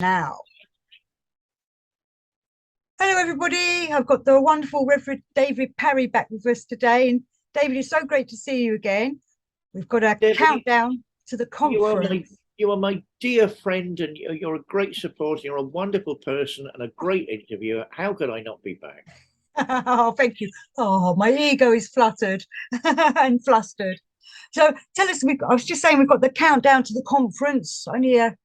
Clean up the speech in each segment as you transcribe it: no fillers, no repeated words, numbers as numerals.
Now. Hello, everybody. I've got the wonderful Reverend David Parry back with us today. And David, it's so great to see you again. We've got a Debbie, countdown to the you are my conference. you are my dear friend, and you're a great supporter. You're a wonderful person and a great interviewer. How could I not be back? Oh, thank you. Oh, my ego is fluttered and flustered. So tell us, I was just saying we've got the countdown to the conference, only a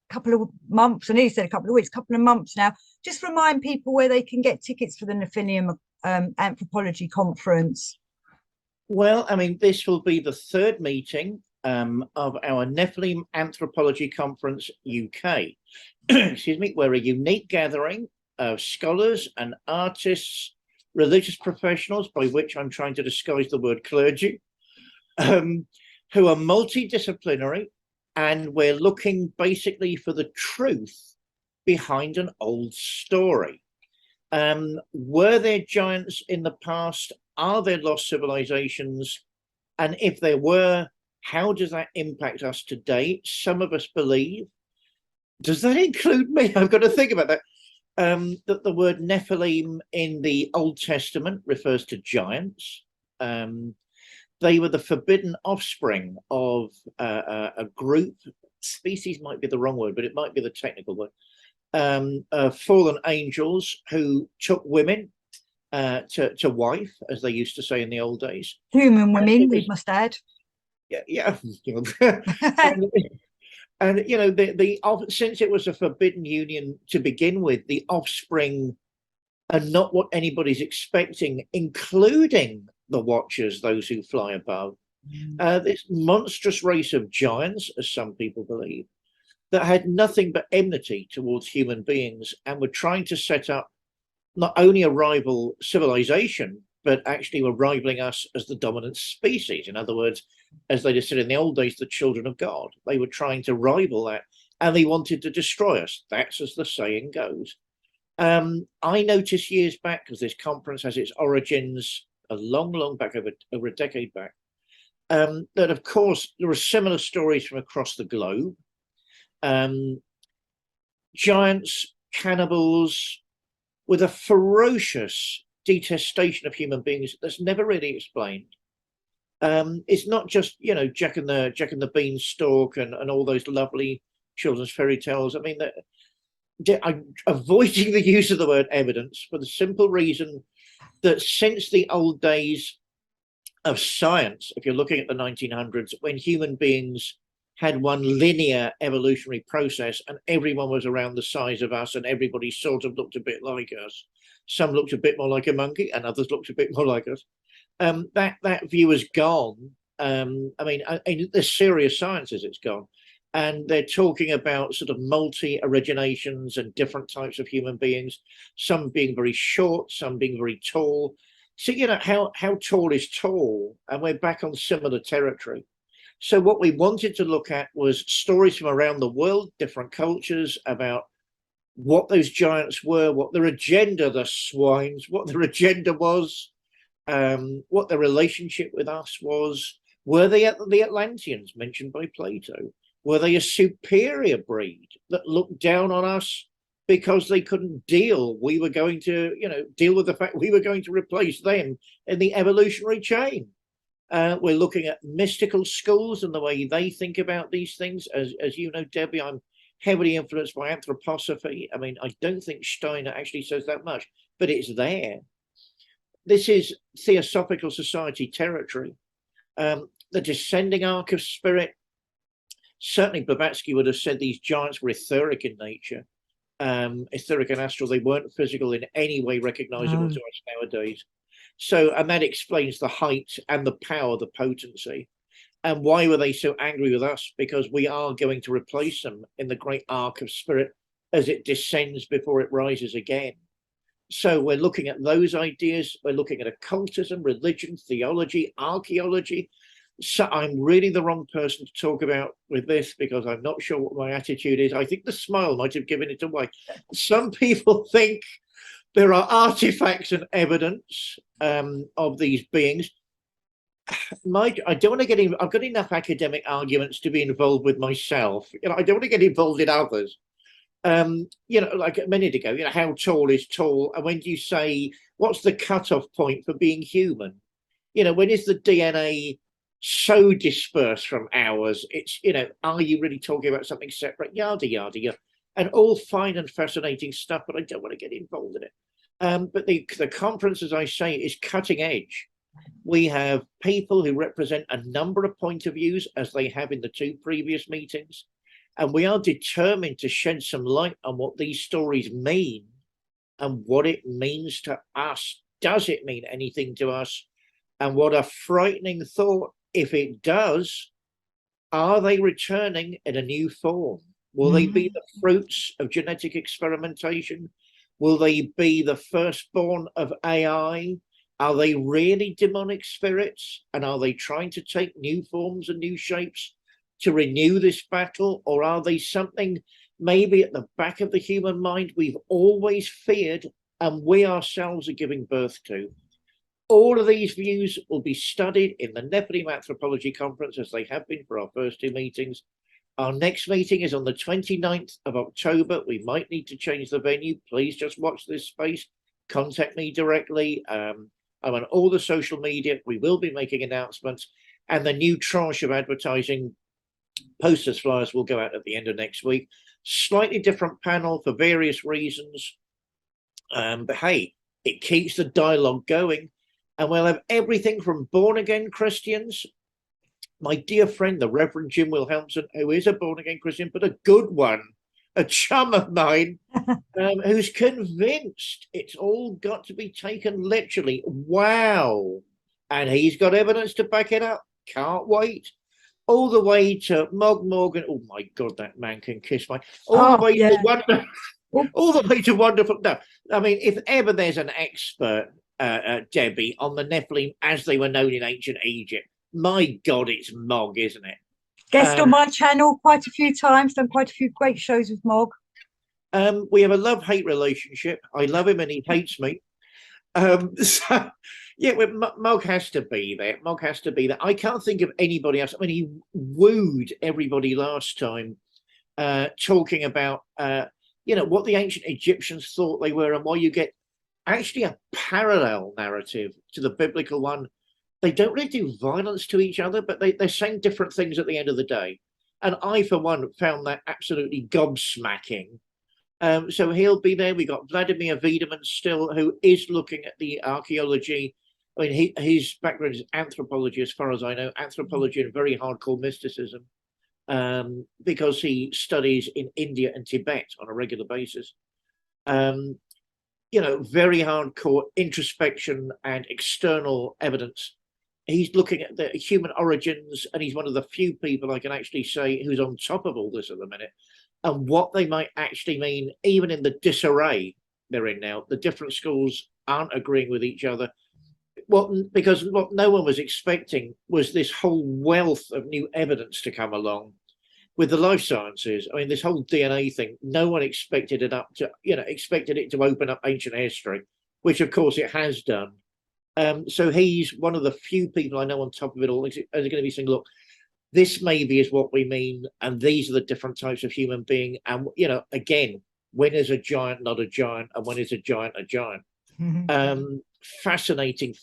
couple of months, and he said a couple of weeks, couple of months now. Just remind people where they can get tickets for the Nephilim Anthropology Conference. Well, I mean, this will be the third meeting of our Nephilim Anthropology Conference UK. Excuse me, we're a unique gathering of scholars and artists, religious professionals, by which I'm trying to disguise the word clergy, who are multidisciplinary, and we're looking basically for the truth behind an old story. Were there giants in the past? Are there lost civilizations? And if there were, how does that impact us today? Some of us believe. Does that include me? I've got to think about that. That the word Nephilim in the Old Testament refers to giants. They were the forbidden offspring of a group. Species might be the wrong word, but it might be the technical word. Fallen angels who took women to wife, as they used to say in the old days. Human women, we must add. Yeah. And you know, since it was a forbidden union to begin with, the offspring are not what anybody's expecting, including the Watchers, those who fly above. This monstrous race of giants, as some people believe, that had nothing but enmity towards human beings and were trying to set up not only a rival civilization, but actually were rivaling us as the dominant species. In other words, as they just said in the old days, the children of God. They were trying to rival that, and they wanted to destroy us. That's as the saying goes. I noticed years back, because this conference has its origins a long back, over a decade back, that of course there are similar stories from across the globe. Giants, cannibals, with a ferocious detestation of human beings that's never really explained. It's not just, you know, Jack and the Beanstalk and all those lovely children's fairy tales. I mean, I'm avoiding the use of the word evidence for the simple reason that since the old days of science, if you're looking at the 1900s, when human beings had one linear evolutionary process and everyone was around the size of us and everybody sort of looked a bit like us. Some looked a bit more like a monkey and others looked a bit more like us. That view is gone. I mean, in the serious sciences, it's gone. And they're talking about sort of multi-originations and different types of human beings, some being very short, some being very tall. So, you know, how tall is tall? And we're back on similar territory. So what we wanted to look at was stories from around the world, different cultures, about what those giants were, what their agenda, the swines, what their agenda was, what their relationship with us was. Were they the Atlanteans mentioned by Plato? Were they a superior breed that looked down on us because they couldn't deal? We were going to, you know, deal with the fact we were going to replace them in the evolutionary chain. We're looking at mystical schools and the way they think about these things. As you know, Debbie, I'm heavily influenced by anthroposophy. I mean, I don't think Steiner actually says that much, but it's there. This is Theosophical Society territory. The descending arc of spirit. Certainly, Blavatsky would have said these giants were etheric in nature, etheric and astral. They weren't physical in any way recognizable to us nowadays. So, and that explains the height and the power, the potency. And why were they so angry with us? Because we are going to replace them in the great arc of spirit as it descends before it rises again. So we're looking at those ideas. We're looking at occultism, religion, theology, archaeology. So I'm really the wrong person to talk about with this because I'm not sure what my attitude is. I think the smile might have given it away. Some people think there are artifacts and evidence of these beings. I don't want to get in. I've got enough academic arguments to be involved with myself. You know, I don't want to get involved in others. Like a minute ago, how tall is tall, and when do you say what's the cutoff point for being human? When is the DNA so dispersed from ours? It's are you really talking about something separate? Yada yada yada, and all fine and fascinating stuff, but I don't want to get involved in it. But the conference, as I say, is cutting edge. We have people who represent a number of point of views, as they have in the two previous meetings. And we are determined to shed some light on what these stories mean and what it means to us. Does it mean anything to us? And what a frightening thought, if it does, are they returning in a new form? Will they be the fruits of genetic experimentation? Will they be the firstborn of AI? Are they really demonic spirits? And are they trying to take new forms and new shapes to renew this battle? Or are they something maybe at the back of the human mind we've always feared and we ourselves are giving birth to? All of these views will be studied in the Nephilim Anthropology Conference, as they have been for our first two meetings. Our next meeting is on the 29th of October. We might need to change the venue. Please just watch this space. Contact me directly. I'm on all the social media. We will be making announcements. And the new tranche of advertising posters, flyers will go out at the end of next week. Slightly different panel for various reasons. But hey, it keeps the dialogue going. And we'll have everything from born-again Christians. My dear friend, the Reverend Jim Wilhelmsen, who is a born-again Christian, but a good one, a chum of mine, who's convinced it's all got to be taken literally. Wow. And he's got evidence to back it up. Can't wait. All the way to Mog Morgan. Oh my God, that man can kiss my. All the way to wonder. All the way to wonderful. No, I mean, if ever there's an expert, Debbie, on the Nephilim as they were known in ancient Egypt, my God, it's Mog, isn't it? Guest on my channel quite a few times, done quite a few great shows with Mog. We have a love-hate relationship. I love him and he hates me. So, yeah, Mog has to be there. Mog has to be there. I can't think of anybody else. I mean, he wooed everybody last time, talking about, what the ancient Egyptians thought they were and why you get actually a parallel narrative to the biblical one. They don't really do violence to each other, but they're saying different things at the end of the day. And I, for one, found that absolutely gobsmacking. So he'll be there. We got Vladimir Wiedemann still, who is looking at the archaeology. I mean, his background is anthropology, as far as I know, anthropology and very hardcore mysticism, because he studies in India and Tibet on a regular basis. Very hardcore introspection and external evidence. He's looking at the human origins, and he's one of the few people I can actually say who's on top of all this at the minute, and what they might actually mean, even in the disarray they're in now. The different schools aren't agreeing with each other. Because what no one was expecting was this whole wealth of new evidence to come along with the life sciences. I mean, this whole DNA thing, no one expected it expected it to open up ancient history, which of course it has done. So he's one of the few people I know on top of it all. They're going to be saying, look, this maybe is what we mean, and these are the different types of human being. And, again, when is a giant not a giant, and when is a giant a giant? Fascinating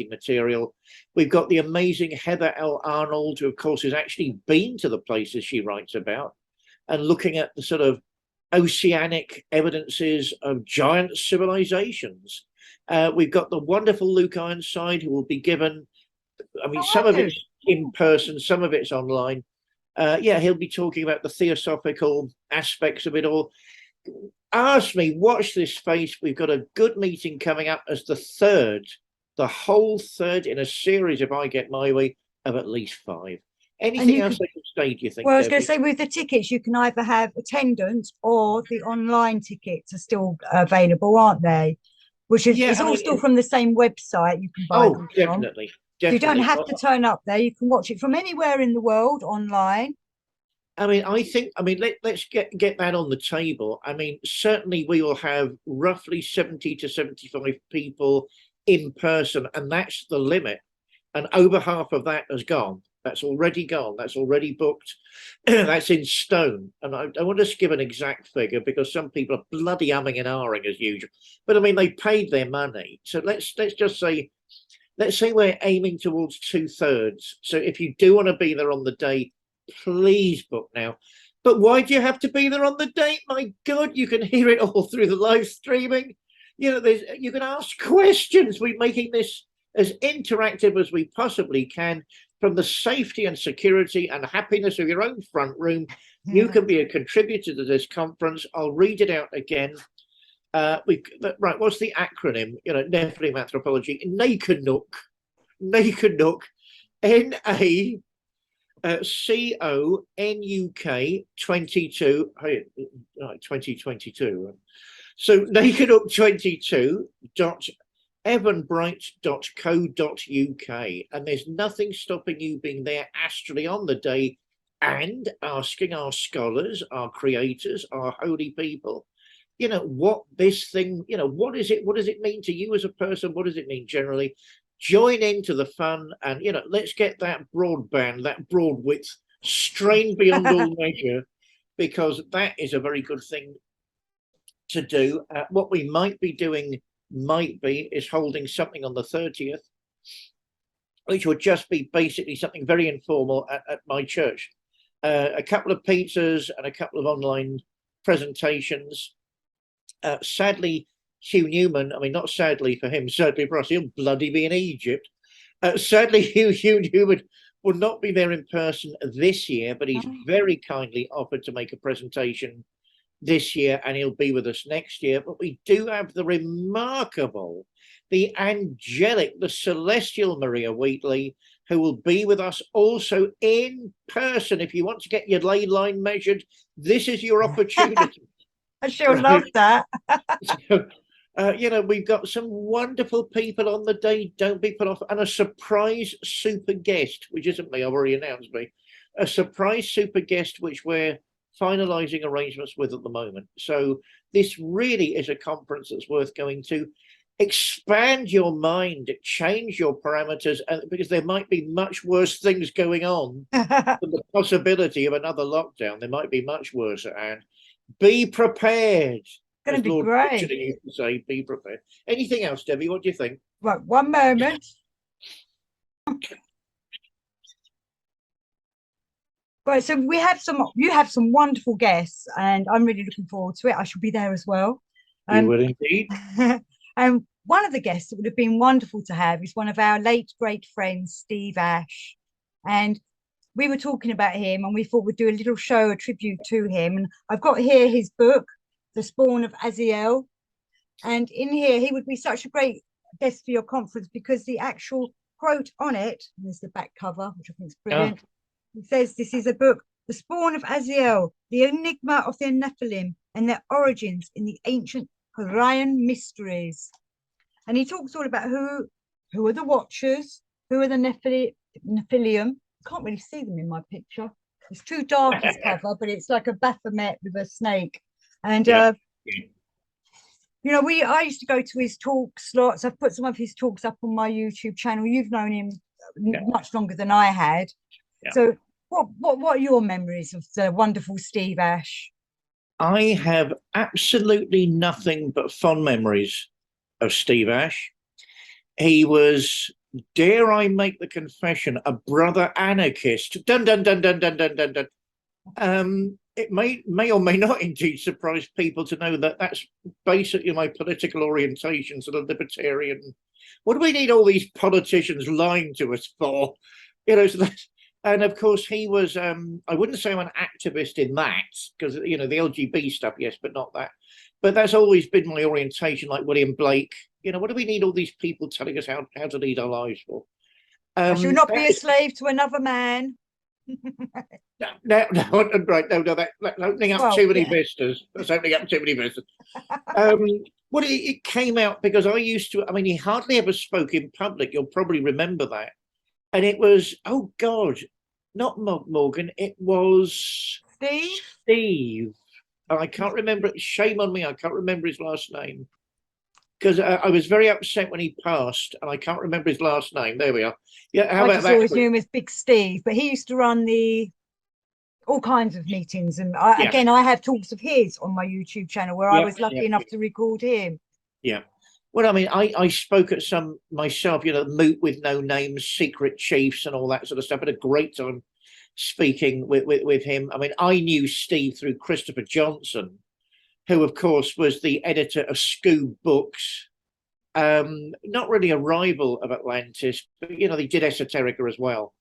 material. We've got the amazing Heather L. Arnold, who, of course, has actually been to the places she writes about and looking at the sort of oceanic evidences of giant civilizations. We've got the wonderful Luke Ironside, who will be given, I mean, some of it's in person, some of it's online. He'll be talking about the theosophical aspects of it all. Ask me, watch this space. We've got a good meeting coming up as the whole third in a series, if I get my way, of at least 5. Anything else I can say, do you think? Well, I was going to say, with the tickets, you can either have attendance or the online tickets are still available, aren't they? Which is still from the same website you can buy them from. Definitely. So you don't have to turn up there. You can watch it from anywhere in the world online. I mean, let's get that on the table. I mean, certainly we will have roughly 70 to 75 people in person, and that's the limit. And over half of that has gone. That's already gone. That's already booked. That's in stone. And I don't want to give an exact figure because some people are bloody umming and ahhing as usual. But I mean, they paid their money. So let's just say, let's say we're aiming towards 2/3. So if you do want to be there on the day, please book now. But why do you have to be there on the date? My God, you can hear it all through the live streaming. You know, you can ask questions. We're making this as interactive as we possibly can. From the safety and security and happiness of your own front room, you can be a contributor to this conference. I'll read it out again. Right, what's the acronym? You know, Nephilim Anthropology. NACONUC, NACONUK 22. Hey, 2022. So NACONUK 22 evanbright.co.uk, and there's nothing stopping you being there astrally on the day and asking our scholars, our creators, our holy people, you know, what this thing, you know, what does it mean to you as a person? What does it mean generally? Join into the fun, and you know, let's get that broadband, that broad width strained beyond all measure, because that is a very good thing to do. What we might be doing is holding something on the 30th, which would just be basically something very informal at my church. A couple of pizzas and a couple of online presentations. Sadly, Hugh Newman, I mean, not sadly for him, sadly for us, he'll bloody be in Egypt. Sadly, Hugh Newman will not be there in person this year, but he's very kindly offered to make a presentation this year, and he'll be with us next year. But we do have the remarkable, the angelic, the celestial Maria Wheatley, who will be with us also in person. If you want to get your ley line measured, this is your opportunity. I sure love that. So, you know, we've got some wonderful people on the day. Don't be put off. And a surprise super guest, which isn't me, I've already announced me. A surprise super guest, which we're finalizing arrangements with at the moment. So this really is a conference that's worth going to. Expand your mind, change your parameters, because there might be much worse things going on than the possibility of another lockdown. There might be much worse at hand. Be prepared. It's going to be Lord great. Richard used to say, be prepared. Anything else, Debbie? What do you think? Right, one moment. Right, so you have some wonderful guests, and I'm really looking forward to it. I shall be there as well. You will indeed. And one of the guests that would have been wonderful to have is one of our late great friends, Steve Ash. And we were talking about him, and we thought we'd do a little show, a tribute to him. And I've got here his book, The Spawn of Asiel. And in here, he would be such a great guest for your conference, because the actual quote on it, there's the back cover, which I think is brilliant. It says this is a book, The Spawn of Asiel, the enigma of the Nephilim and their origins in the ancient Hurrian mysteries. And he talks all about who are the Watchers, who are the Nephilim. I can't really see them in my picture. It's too dark as cover, but it's like a Baphomet with a snake. And you know, I used to go to his talks lots. I've put some of his talks up on my YouTube channel. You've known him much longer than I had. So what are your memories of the wonderful Steve Ash? I have absolutely nothing but fond memories of Steve Ash. He was, dare I make the confession, a brother anarchist. Dun dun dun dun dun dun dun dun. It may or may not indeed surprise people to know that that's basically my political orientation, sort of libertarian. What do we need all these politicians lying to us for? You know, so that's, and of course he was, I wouldn't say I'm an activist in that, because, you know, the LGBT stuff, yes, but not that. But that's always been my orientation, like William Blake. You know, what do we need all these people telling us how to lead our lives for? I shall not be a slave to another man. No, right, no, that's opening up too many vistas. That's opening up too many vistas. Well, it came out because I used to, I mean, he hardly ever spoke in public. You'll probably remember that. And it was, oh God, not Morgan, it was Steve. I can't remember it. Shame on me, I can't remember his last name. because I was very upset when he passed, and I can't remember his last name. There we are. Yeah, how I about just that? always knew him as Big Steve, but he used to run the all kinds of meetings. And Yeah, again, I have talks of his on my YouTube channel where I yeah, was lucky yeah, enough to record him. yeah. Well, I mean, I spoke at some myself, moot with no names, secret chiefs, and all that sort of stuff. Had a great time speaking with him. I mean, I knew Steve through Christopher Johnson, who, of course, was the editor of Scoob Books. Not really a rival of Atlantis, but they did Esoterica as well.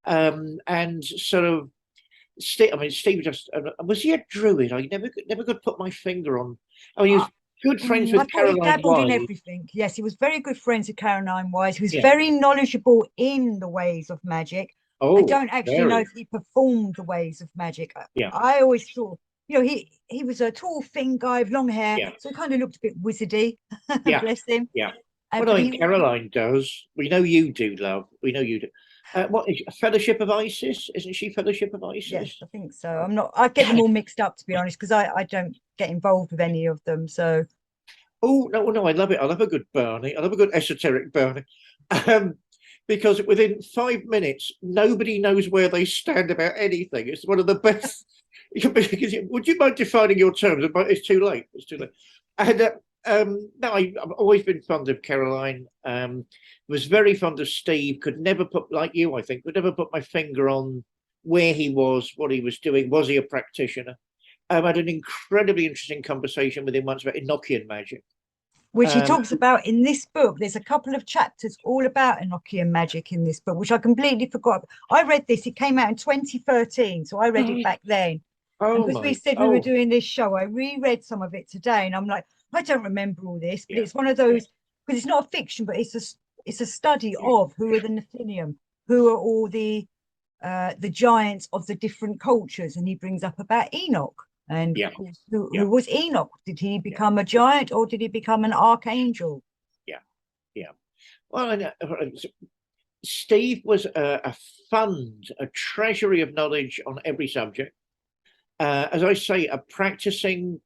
And sort of Steve. I mean, Steve just was he a druid? I never could put my finger on. I mean, he was good friends I with thought he Caroline dabbled in Wise. everything. Yes, he was very good friends with Caroline Wise. He was Yeah. very knowledgeable in the ways of magic. I Oh, don't actually know very. if he performed the ways of magic. Yeah. I always thought, he was a tall, thin guy with long hair, Yeah. so he kind of looked a bit wizardy. Yeah. Bless him. Yeah. Well, But I mean, Caroline does. We know you do, love. We know you do. What is Fellowship of Isis? Isn't she Fellowship of Isis? yes, I think so. I'm not. I get them all mixed up, to be honest, because I don't get involved with any of them. So Oh no, no, I love it. I love a good Barney. I love a good esoteric Barney. Because within 5 minutes, nobody knows where they stand about anything. It's one of the best. Would you mind defining your terms? It's too late. It's too late. And no, I've always been fond of Caroline. Was very fond of Steve. Could never put, like you, I think, could never put my finger on where he was, what he was doing. Was he a practitioner? I had an incredibly interesting conversation with him once about Enochian magic. which he talks about in this book. There's a couple of chapters all about Enochian magic in this book, which I completely forgot. I read this, it came out in 2013, so I read it back then. And because we said we were doing this show, I reread some of it today, and I'm like, I don't remember all this, but it's one of those, because it's not a fiction, but it's a study of who are the Nephilim, who are all the giants of the different cultures, and he brings up about Enoch. And of course, who was Enoch? Did he become a giant, or did he become an archangel? Yeah. Well, Steve was a fund, a treasury of knowledge on every subject. As I say, a practicing,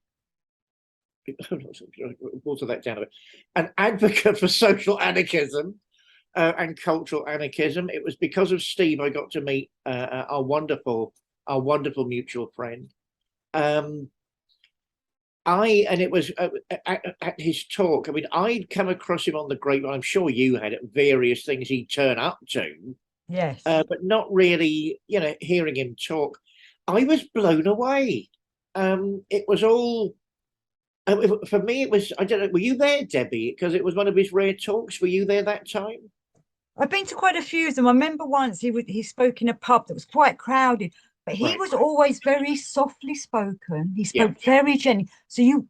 water that down a bit, an advocate for social anarchism and cultural anarchism. It was because of Steve I got to meet our wonderful mutual friend. And it was at his talk. I mean, I'd come across him on the grapevine. I'm sure you had at various things he'd turn up to. Yes. But not really, hearing him talk. I was blown away. It was all, for me, it was, I don't know, were you there, Debbie? Because it was one of his rare talks. Were you there that time? I've been to quite a few of them. I remember once he spoke in a pub that was quite crowded, but he was always very softly spoken. He spoke very gently. So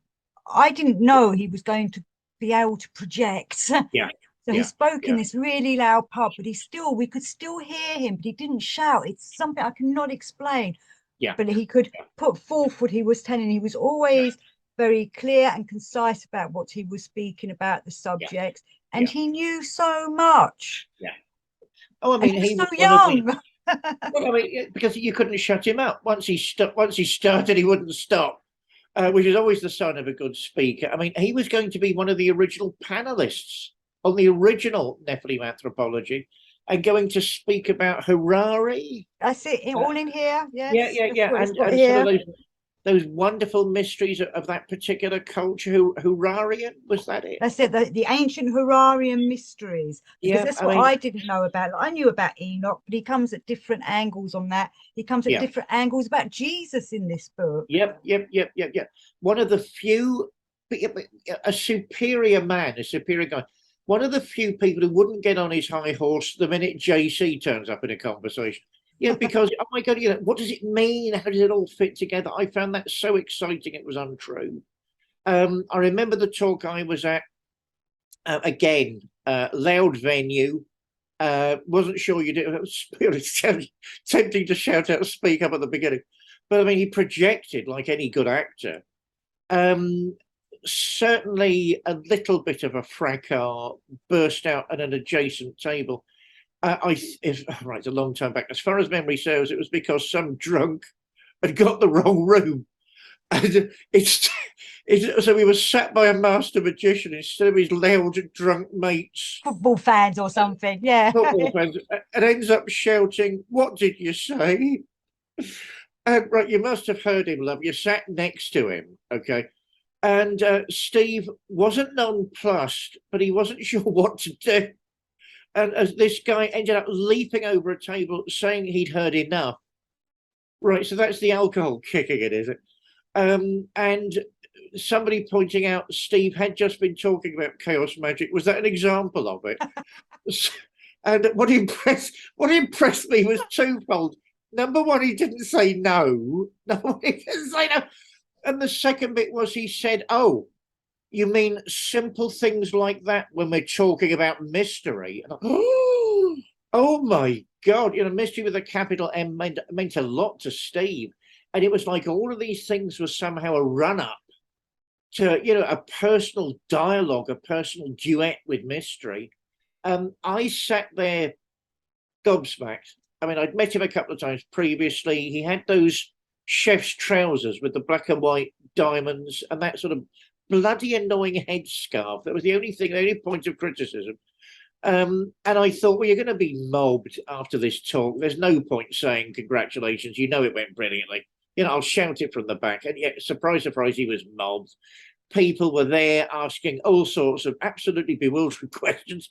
I didn't know he was going to be able to project. So he spoke in this really loud pub, but we could still hear him, but he didn't shout. It's something I cannot explain. But he could put forth what he was telling. He was always very clear and concise about what he was speaking about, the subjects, and he knew so much. Oh, I mean, he was so young. Well, I mean, because you couldn't shut him up. Once he started, he wouldn't stop, which is always the sign of a good speaker. I mean, he was going to be one of the original panelists on the original Nephilim Anthropology, and going to speak about Harari. That's it, all in here. Yes. Yeah. And some of those wonderful mysteries of that particular culture. Hurarian, was that it? That's it, the ancient Hurarian mysteries. Because that's what I didn't know about. I knew about Enoch, but he comes at different angles on that. He comes at different angles about Jesus in this book. Yep. One of the few, a superior man, a superior guy. One of the few people who wouldn't get on his high horse the minute JC turns up in a conversation. Because, oh my God, what does it mean? How does it all fit together? I found that so exciting, it was untrue. I remember the talk I was at, again, loud venue. Wasn't sure you did. It was tempting to shout out, speak up at the beginning. But I mean, he projected like any good actor. Certainly a little bit of a fracas burst out at an adjacent table. It's a long time back. As far as memory serves, it was because some drunk had got the wrong room, and it So we were sat by a master magician instead of his loud drunk mates, Football fans or something. Yeah. football fans, and ends up shouting, "What did you say?" Right, you must have heard him, love. You sat next to him, okay? And Steve wasn't nonplussed, but he wasn't sure what to do. And as this guy ended up leaping over a table, saying he'd heard enough. Right, so that's the alcohol kicking it, is it? And somebody pointing out Steve had just been talking about chaos magic. Was that an example of it? And what impressed me was twofold. Number one, he didn't say no. No, he didn't say no. And the second bit was he said, "Oh, you mean simple things like that when we're talking about mystery?" And oh my God, mystery with a capital M meant a lot to Steve. And it was like all of these things were somehow a run-up to, a personal dialogue, a personal duet with mystery. I sat there gobsmacked. I mean, I'd met him a couple of times previously. He had those chef's trousers with the black and white diamonds and that sort of bloody annoying headscarf. That was the only point of criticism. And I thought, well, you're going to be mobbed after this talk. There's no point saying congratulations. It went brilliantly. I'll shout it from the back. And yet, surprise, surprise, he was mobbed. People were there asking all sorts of absolutely bewildering questions.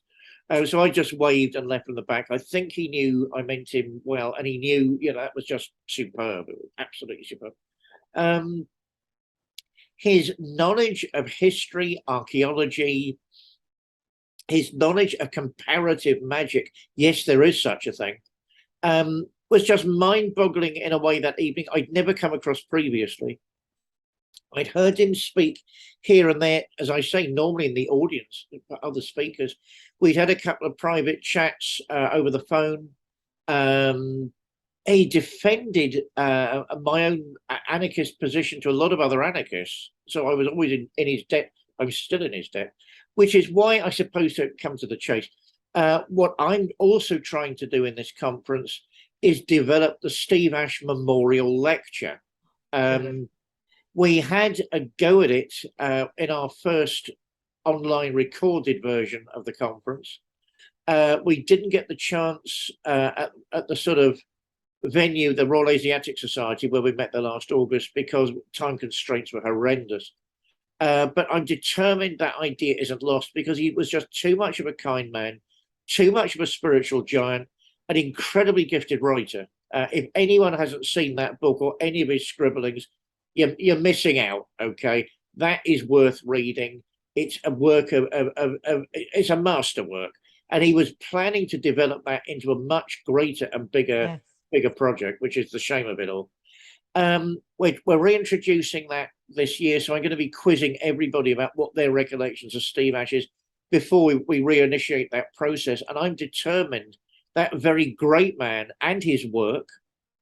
So I just waved and left from the back. I think he knew I meant him well, and he knew, that was just superb. It was absolutely superb. His knowledge of history, archaeology, his knowledge of comparative magic, yes, there is such a thing, was just mind-boggling in a way that evening I'd never come across previously. I'd heard him speak here and there, as I say, normally in the audience, other speakers. We'd had a couple of private chats over the phone. He defended my own anarchist position to a lot of other anarchists. So I was always in his debt. I'm still in his debt, which is why I suppose to come to the chase. What I'm also trying to do in this conference is develop the Steve Ash Memorial Lecture. We had a go at it in our first online recorded version of the conference. We didn't get the chance at the sort of venue, the Royal Asiatic Society, where we met the last August, because time constraints were horrendous. But I'm determined that idea isn't lost, because he was just too much of a kind man, too much of a spiritual giant, an incredibly gifted writer. If anyone hasn't seen that book or any of his scribblings, you're missing out. Okay, that is worth reading. It's a work it's a masterwork, and he was planning to develop that into a much greater and bigger project, which is the shame of it all. We're reintroducing that this year, so I'm going to be quizzing everybody about what their recollections of Steve Ash is before we reinitiate that process. And I'm determined that very great man and his work,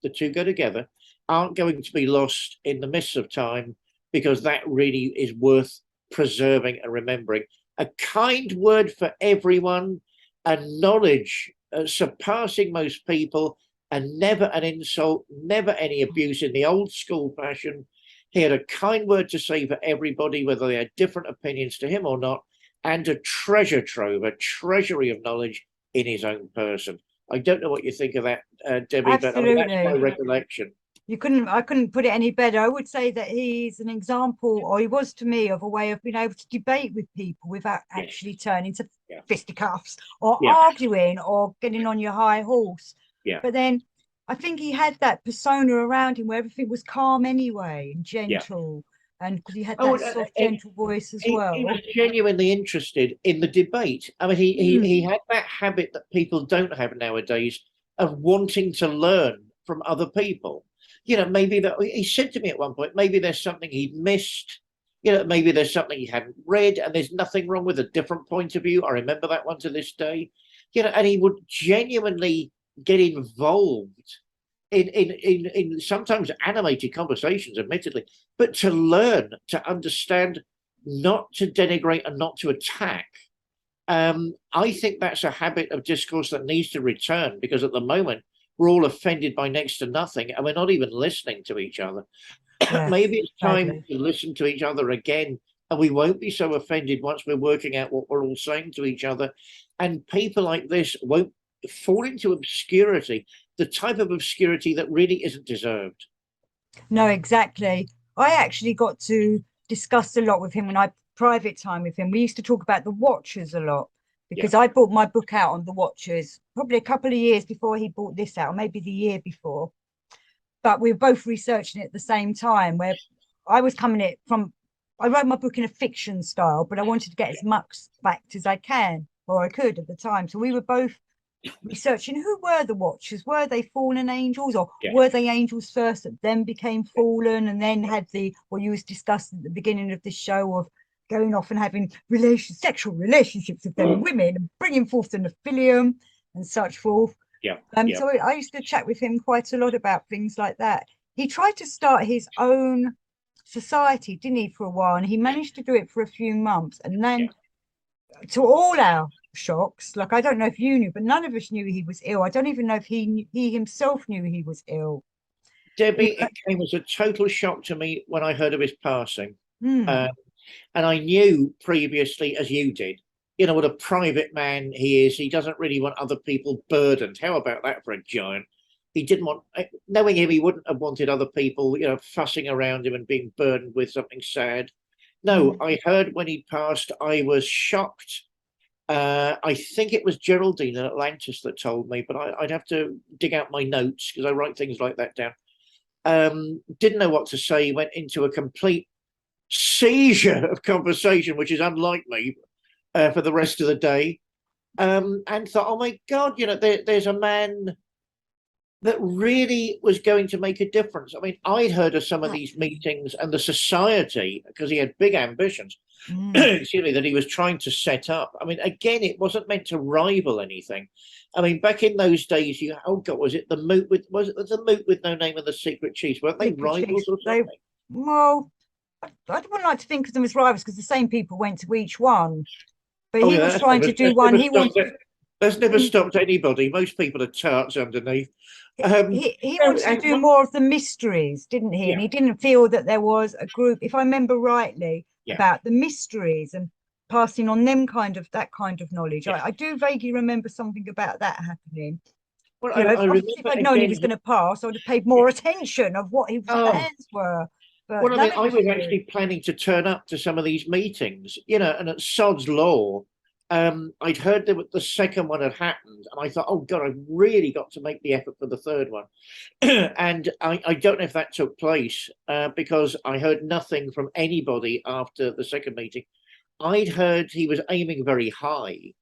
the two go together, aren't going to be lost in the mists of time, because that really is worth preserving and remembering. A kind word for everyone, a knowledge surpassing most people, and never an insult, never any abuse in the old school fashion. He had a kind word to say for everybody, whether they had different opinions to him or not, and a treasure trove, a treasury of knowledge in his own person. I don't know what you think of that, Debbie, Absolutely. but that's my recollection. I couldn't put it any better. I would say that he's an example, or he was to me, of a way of being able to debate with people without actually turning to fisticuffs or arguing or getting on your high horse. But then I think he had that persona around him where everything was calm anyway and gentle. And because he had that soft, gentle voice as well. He was genuinely interested in the debate. I mean, he had that habit that people don't have nowadays of wanting to learn from other people. Maybe that he said to me at one point, maybe there's something he'd missed. Maybe there's something he hadn't read, and there's nothing wrong with a different point of view. I remember that one to this day. And he would genuinely get involved in sometimes animated conversations, admittedly, but to learn, to understand, not to denigrate and not to attack. I think that's a habit of discourse that needs to return, because at the moment we're all offended by next to nothing, and we're not even listening to each other. Yes, maybe it's time sadly. to listen to each other again, and we won't be so offended once we're working out what we're all saying to each other. And people like this won't fall into obscurity, the type of obscurity that really isn't deserved. No, exactly. I actually got to discuss a lot with him when I private time with him. We used to talk about the Watchers a lot Yeah. because I bought my book out on the Watchers probably a couple of years before he bought this out, or maybe the year before. But we were both researching it at the same time, where I was coming it from, I wrote my book in a fiction style, but I wanted to get as much fact as I can, or I could at the time. So we were both researching who were the Watchers. Were they fallen angels, or Yeah. were they angels first that then became fallen, and then had the what you was discussing at the beginning of this show of going off and having sexual relationships with them women and bringing forth the Nephilim and such forth. Yeah. So I used to chat with him quite a lot about things like that. He tried to start his own society, didn't he, for a while, and he managed to do it for a few months, and then to all our shocks, like I don't know if you knew, but none of us knew he was ill. I don't even know if he himself knew he was ill. Debbie, it came as a total shock to me when I heard of his passing. Mm. And I knew previously, as you did, you know, what a private man he is. He doesn't really want other people burdened. How about that for a giant? He didn't want, knowing him, he wouldn't have wanted other people, you know, fussing around him and being burdened with something sad. No, I heard when he passed, I was shocked. I think it was Geraldine in Atlantis that told me, but I'd have to dig out my notes because I write things like that down. Didn't know what to say, went into a complete seizure of conversation, which is unlike me, for the rest of the day, and thought, oh my God, you know, there's a man that really was going to make a difference. I mean, I'd heard of some of these meetings and the society, because he had big ambitions, excuse me, that he was trying to set up. I mean, again, it wasn't meant to rival anything. I mean, back in those days, oh God, was it the Moot with No Name and the Secret Chiefs? Weren't they rivals or something? Well, I wouldn't like to think of them as rivals because the same people went to each one. But he was trying to do one. That's never stopped anybody. Most people are tarts underneath. He wanted to do more of the mysteries, didn't he? And he didn't feel that there was a group, if I remember rightly, about the mysteries and passing on that kind of knowledge. I do vaguely remember something about that happening. Well, if I'd known he was going to pass, I would have paid more attention of what his plans were. But well, I mean, I was actually planning to turn up to some of these meetings, you know, and at Sod's Law, I'd heard that the second one had happened, and I thought, oh God, I've really got to make the effort for the third one. And I don't know if that took place because I heard nothing from anybody after the second meeting. I'd heard he was aiming very high,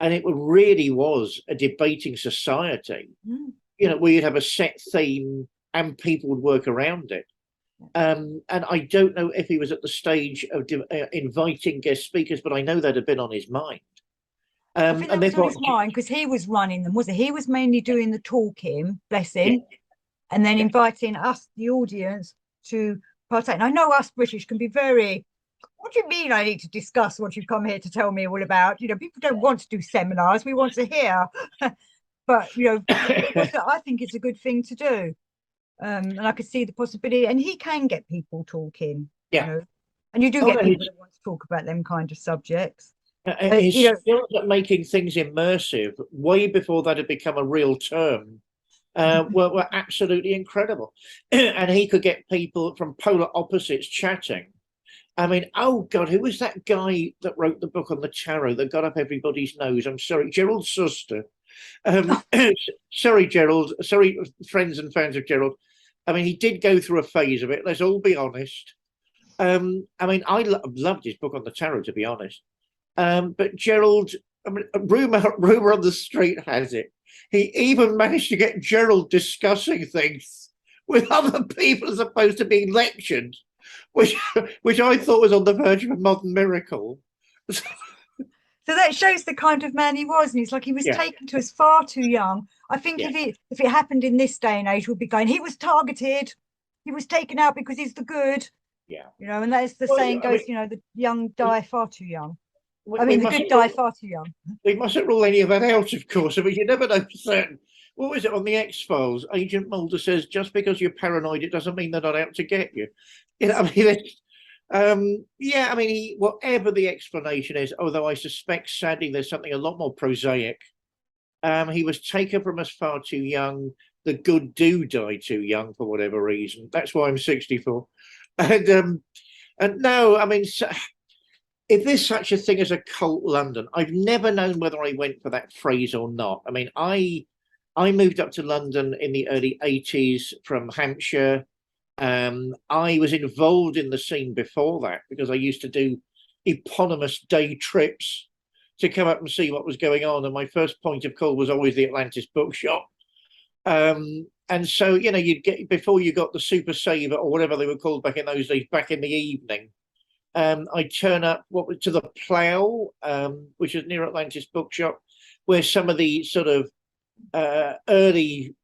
and it really was a debating society, you know, where you'd have a set theme and people would work around it. And I don't know if he was at the stage of inviting guest speakers, but I know that had been on his mind. I think that was on his mind because he was running them, wasn't he? He was mainly doing the talking, bless him, and then inviting us, the audience, to partake. And I know us British can be very, what do you mean I need to discuss what you've come here to tell me all about? You know, people don't want to do seminars, we want to hear. But, you know, I think it's a good thing to do. And I could see the possibility, and he can get people talking. You know? And you do get people that want to talk about them kind of subjects. His skills at making things immersive, way before that had become a real term, were absolutely incredible. And he could get people from polar opposites chatting. I mean, oh God, who was that guy that wrote the book on the tarot that got up everybody's nose? I'm sorry, Gerald Suster. Sorry, Gerald. Sorry, friends and fans of Gerald. I mean, he did go through a phase of it. Let's all be honest. I mean, I loved his book on the tarot, to be honest. But Gerald, I mean, rumor on the street has it, he even managed to get Gerald discussing things with other people as opposed to being lectured, which I thought was on the verge of a modern miracle. So that shows the kind of man he was, and he's like he was taken to us far too young. I think if it happened in this day and age, we'd be going, he was targeted, he was taken out because he's the good. You know, and that's the saying goes, you know, the young die far too young. I mean, the good die far too young. We mustn't rule any of that out, of course. I mean, you never know for certain what was it on the X-Files? Agent Mulder says, just because you're paranoid, it doesn't mean they're not out to get you. You know, I mean, yeah, I mean, whatever the explanation is, although I suspect, sadly, there's something a lot more prosaic. He was taken from us far too young. The good do die too young for whatever reason. That's why I'm 64. And no, I mean, if there's such a thing as a cult London, I've never known whether I went for that phrase or not. I mean, I moved up to London in the early 80s from Hampshire. I was involved in the scene before that because I used to do eponymous day trips to come up and see what was going on. And my first point of call was always the Atlantis bookshop. And so, you know, you'd get, before you got the Super Saver or whatever they were called back in those days, back in the evening, I'd turn up to the Plough, which is near Atlantis bookshop, where some of the sort of early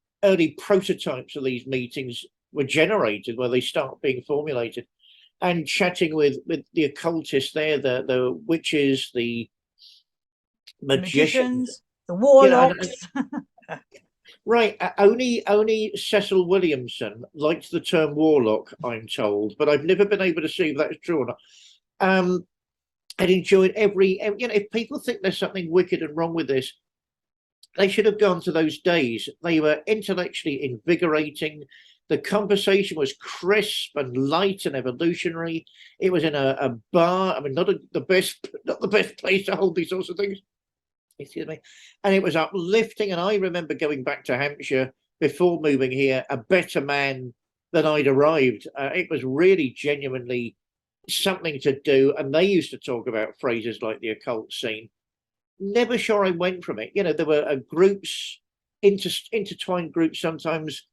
prototypes of these meetings were generated, where they start being formulated, and chatting with the occultists there, the witches, the magicians, the warlocks. You know, right, only Cecil Williamson liked the term warlock, I'm told, but I've never been able to see if that's true or not. And enjoyed every, you know, if people think there's something wicked and wrong with this, they should have gone to those days. They were intellectually invigorating. The conversation was crisp and light and evolutionary. It was in a bar. I mean, not the best place to hold these sorts of things. Excuse me. And it was uplifting. And I remember going back to Hampshire before moving here, a better man than I'd arrived. It was really genuinely something to do. And they used to talk about phrases like the occult scene. Never sure I went from it. You know, there were groups, intertwined groups, sometimes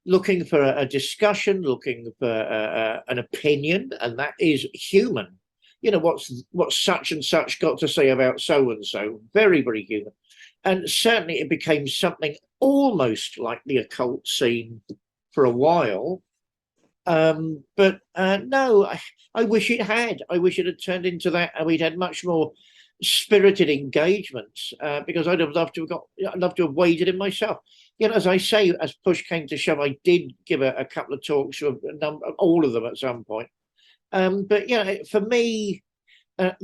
looking for a discussion, looking for an opinion, and that is human. You know, what's such and such got to say about so and so? Very, very human. And certainly it became something almost like the occult scene for a while. But no, I wish it had. I wish it had turned into that, and we'd had much more spirited engagements, because I'd have loved to have waded in myself. You know, as I say, as push came to shove, I did give a couple of talks, all of them at some point. But you know, for me, an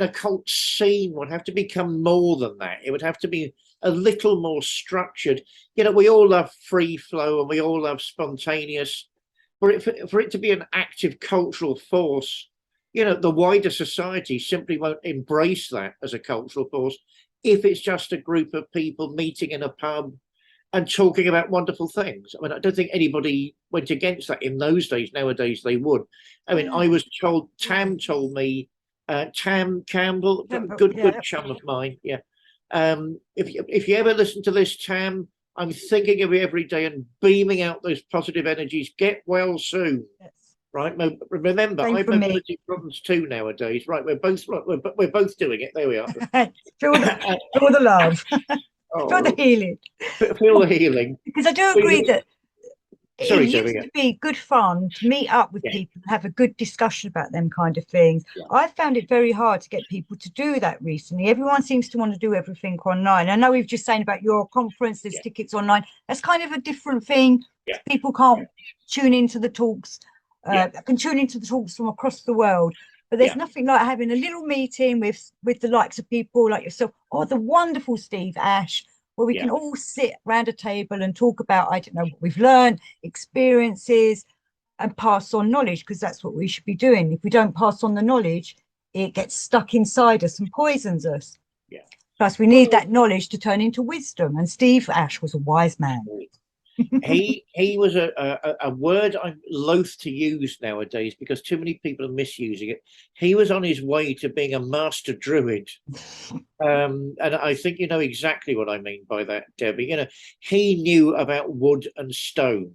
occult scene would have to become more than that. It would have to be a little more structured. You know, we all love free flow and we all love spontaneous. For it to be an active cultural force, you know, the wider society simply won't embrace that as a cultural force if it's just a group of people meeting in a pub and talking about wonderful things. I mean, I don't think anybody went against that in those days. Nowadays, they would. I mean, I was told, Tam told me, Tam Campbell, good chum of mine. Yeah. If you ever listen to this, Tam, I'm thinking of you every day and beaming out those positive energies. Get well soon. Yes. Right. Remember, I have mobility problems too nowadays. Right. We're both doing it. There we are. feel the love. Feel the healing. Feel the healing. Because I do agree that it used to be good fun to meet up with people and have a good discussion about them kind of things. Yeah. I found it very hard to get people to do that recently. Everyone seems to want to do everything online. I know we've just saying about your conference, there's tickets online. That's kind of a different thing. Yeah. People can't tune into the talks. Can tune into the talks from across the world. But there's nothing like having a little meeting with the likes of people like yourself, or the wonderful Steve Ash, where we can all sit around a table and talk about, I don't know, what we've learned, experiences, and pass on knowledge, because that's what we should be doing. If we don't pass on the knowledge, it gets stuck inside us and poisons us. Yeah. Plus, we need that knowledge to turn into wisdom. And Steve Ash was a wise man. he was a word I'm loath to use nowadays because too many people are misusing it. He was on his way to being a master druid, and I think you know exactly what I mean by that, Debbie. You know, he knew about wood and stone.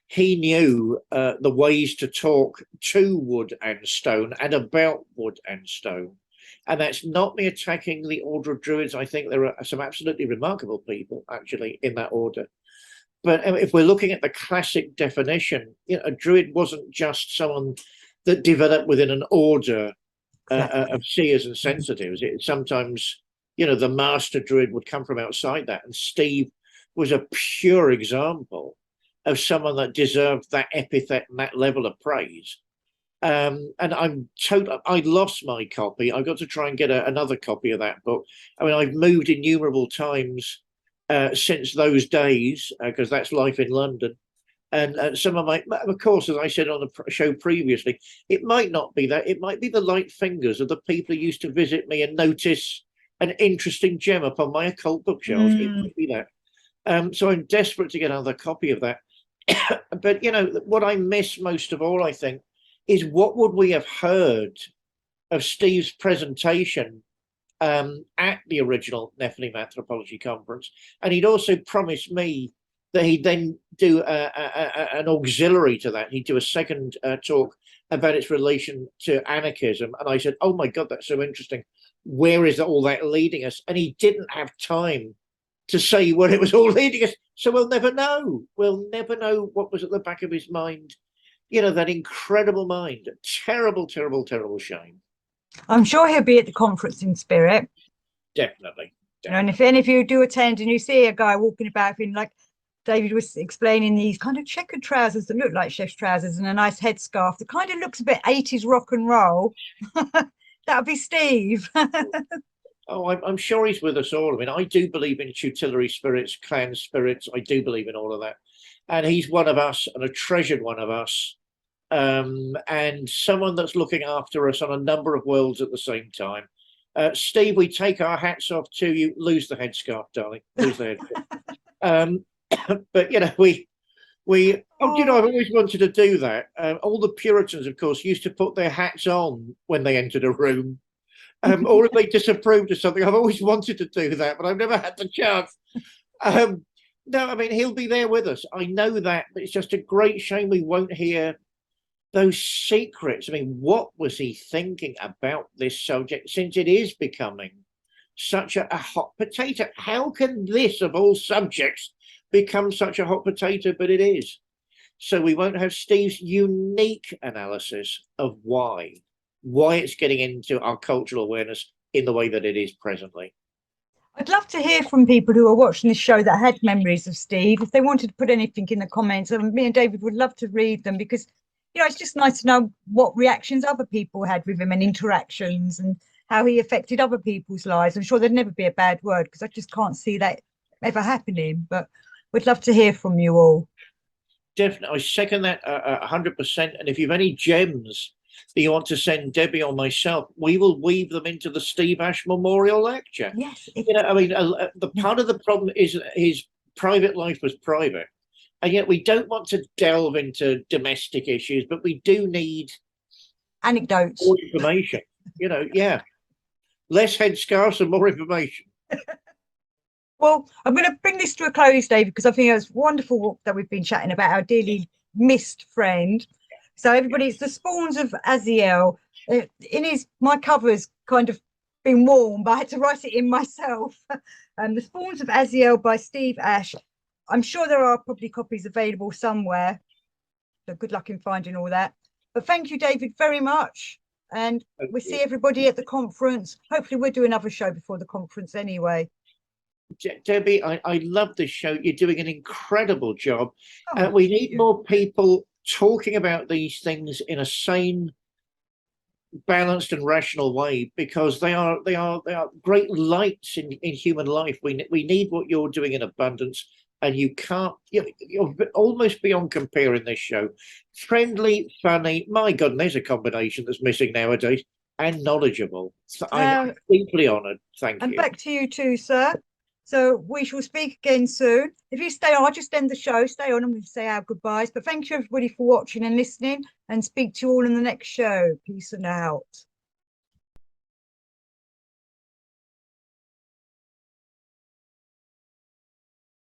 He knew the ways to talk to wood and stone and about wood and stone. And that's not me attacking the Order of Druids. I think there are some absolutely remarkable people actually in that order. But if we're looking at the classic definition, you know, a druid wasn't just someone that developed within an order of seers and sensitives. Sometimes, you know, the master druid would come from outside that. And Steve was a pure example of someone that deserved that epithet and that level of praise. And I lost my copy. I got to try and get another copy of that book. I mean, I've moved innumerable times since those days, because that's life in London. And some of my, of course, as I said on the show previously, it might not be that. It might be the light fingers of the people who used to visit me and notice an interesting gem upon my occult bookshelves. It might be that. So I'm desperate to get another copy of that. But, you know, what I miss most of all, I think, is what would we have heard of Steve's presentation at the original Nephilim Anthropology Conference? And he'd also promised me that he'd then do an auxiliary to that. He'd do a second talk about its relation to anarchism. And I said, oh my God, that's so interesting. Where is all that leading us? And he didn't have time to say where it was all leading us. So we'll never know. We'll never know what was at the back of his mind. You know, that incredible mind. Terrible, terrible, terrible shame. I'm sure he'll be at the conference in spirit. Definitely. You know, and if any of you do attend and you see a guy walking about in, like David was explaining, these kind of checkered trousers that look like chef's trousers and a nice headscarf that kind of looks a bit 80s rock and roll, that would be Steve. Oh, I'm sure he's with us all. I mean, I do believe in tutelary spirits, clan spirits. I do believe in all of that. And he's one of us, and a treasured one of us, and someone that's looking after us on a number of worlds at the same time. Steve, we take our hats off to you. Lose the headscarf, darling. Lose the headscarf. But, you know, you know, I've always wanted to do that. All the Puritans, of course, used to put their hats on when they entered a room. Or if they disapproved of something. I've always wanted to do that, but I've never had the chance. No, I mean, he'll be there with us. I know that, but it's just a great shame we won't hear those secrets. I mean, what was he thinking about this subject, since it is becoming such a hot potato? How can this, of all subjects, become such a hot potato? But it is. So we won't have Steve's unique analysis of why it's getting into our cultural awareness in the way that it is presently. I'd love to hear from people who are watching this show that had memories of Steve. If they wanted to put anything in the comments, and me and David would love to read them, because, you know, it's just nice to know what reactions other people had with him and interactions and how he affected other people's lives. I'm sure there'd never be a bad word, because I just can't see that ever happening, but we'd love to hear from you all. Definitely. I second that 100%. And if you have any gems that you want to send Debbie or myself, we will weave them into the Steve Ash Memorial Lecture. Yes. You know, I mean, the part of the problem is his private life was private. And yet we don't want to delve into domestic issues, but we do need anecdotes, more information. You know, yeah. Less headscarves and more information. Well, I'm going to bring this to a close, David, because I think it's wonderful that we've been chatting about our dearly missed friend. So everybody, it's the Spawns of Asiel. My cover's kind of been warm, but I had to write it in myself. The Spawns of Asiel by Steve Ash. I'm sure there are probably copies available somewhere. So good luck in finding all that. But thank you, David, very much. And we'll see everybody at the conference. Hopefully we'll do another show before the conference anyway. Debbie, I love this show. You're doing an incredible job. We need more people talking about these things in a sane, balanced and rational way, because they are great lights in human life. We need what you're doing in abundance, and you're almost beyond comparing this show. Friendly, funny, my God, and there's a combination that's missing nowadays, and knowledgeable. So I'm deeply honoured. Thank you. And back to you too, sir. So we shall speak again soon. If you stay on, I'll just end the show. Stay on and we'll say our goodbyes. But thank you, everybody, for watching and listening, and speak to you all in the next show. Peace and out.